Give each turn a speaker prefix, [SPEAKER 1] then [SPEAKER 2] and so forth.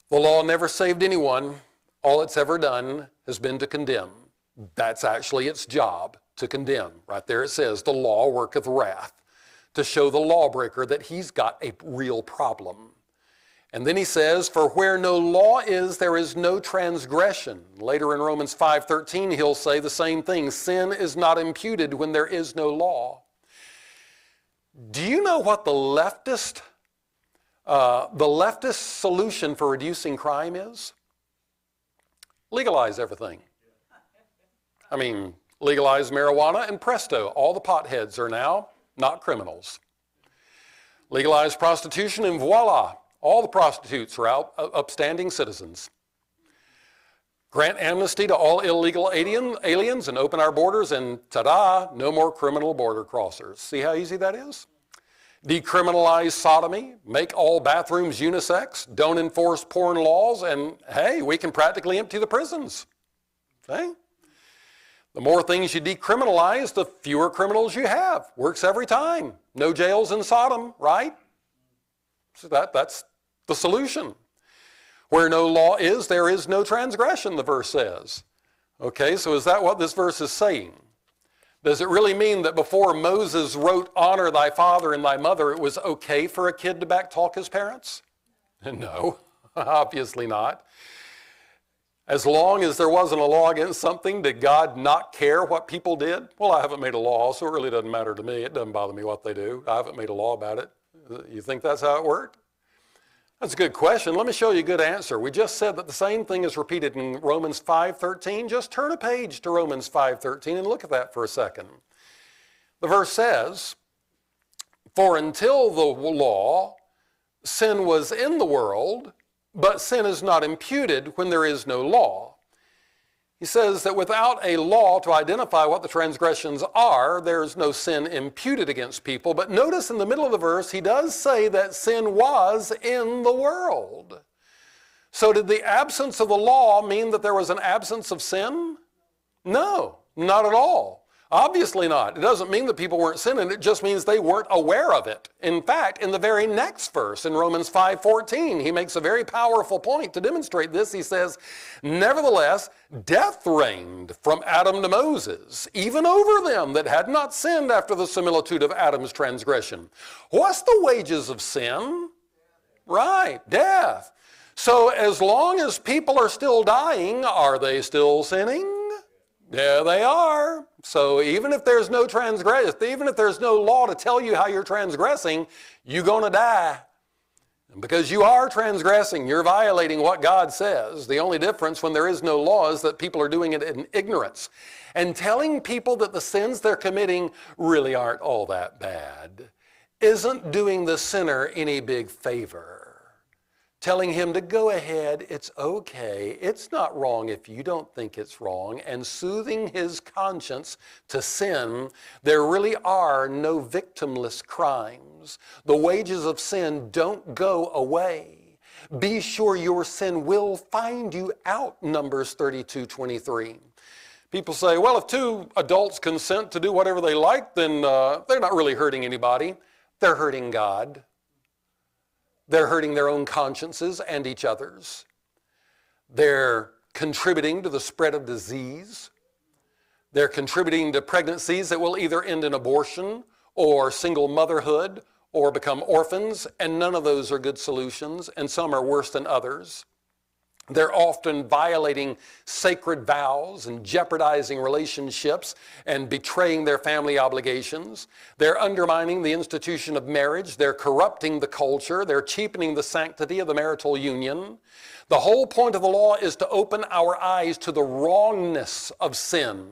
[SPEAKER 1] The law never saved anyone. All it's ever done has been to condemn. That's actually its job, to condemn. Right there it says, the law worketh wrath, to show the lawbreaker that he's got a real problem. And then he says, for where no law is, there is no transgression. Later in Romans 5:13, he'll say the same thing. Sin is not imputed when there is no law. Do you know what the leftist solution for reducing crime is? Legalize everything. I mean, legalize marijuana and presto, all the potheads are now not criminals. Legalize prostitution and voila, all the prostitutes are upstanding citizens. Grant amnesty to all illegal aliens and open our borders and ta-da, no more criminal border crossers. See how easy that is? Decriminalize sodomy, make all bathrooms unisex, don't enforce porn laws, and hey, we can practically empty the prisons. Okay? The more things you decriminalize, the fewer criminals you have. Works every time. No jails in Sodom, right? So that's the solution. Where no law is, there is no transgression, the verse says. Okay, so is that what this verse is saying? Does it really mean that before Moses wrote, honor thy father and thy mother, it was okay for a kid to backtalk his parents? No, obviously not. As long as there wasn't a law against something, did God not care what people did? Well, I haven't made a law, so it really doesn't matter to me. It doesn't bother me what they do. I haven't made a law about it. You think that's how it worked? That's a good question. Let me show you a good answer. We just said that the same thing is repeated in Romans 5:13. Just turn a page to Romans 5:13 and look at that for a second. The verse says, for until the law, sin was in the world, but sin is not imputed when there is no law. He says that without a law to identify what the transgressions are, there's no sin imputed against people. But notice in the middle of the verse, he does say that sin was in the world. So did the absence of the law mean that there was an absence of sin? No, not at all. Obviously not. It doesn't mean that people weren't sinning. It just means they weren't aware of it. In fact, in the very next verse, in Romans 5:14, he makes a very powerful point to demonstrate this. He says, nevertheless, death reigned from Adam to Moses, even over them that had not sinned after the similitude of Adam's transgression. What's the wages of sin? Right, death. So as long as people are still dying, are they still sinning? Yeah, they are. So even if there's no transgression, even if there's no law to tell you how you're transgressing, you're going to die. And because you are transgressing, you're violating what God says. The only difference when there is no law is that people are doing it in ignorance. And telling people that the sins they're committing really aren't all that bad isn't doing the sinner any big favor. Telling him to go ahead, it's okay, it's not wrong if you don't think it's wrong, and soothing his conscience to sin, there really are no victimless crimes. The wages of sin don't go away. Be sure your sin will find you out, Numbers 32:23. People say, well, if two adults consent to do whatever they like, then they're not really hurting anybody. They're hurting God. They're hurting their own consciences and each other's. They're contributing to the spread of disease. They're contributing to pregnancies that will either end in abortion or single motherhood or become orphans, and none of those are good solutions, and some are worse than others. They're often violating sacred vows and jeopardizing relationships and betraying their family obligations. They're undermining the institution of marriage. They're corrupting the culture. They're cheapening the sanctity of the marital union. The whole point of the law is to open our eyes to the wrongness of sin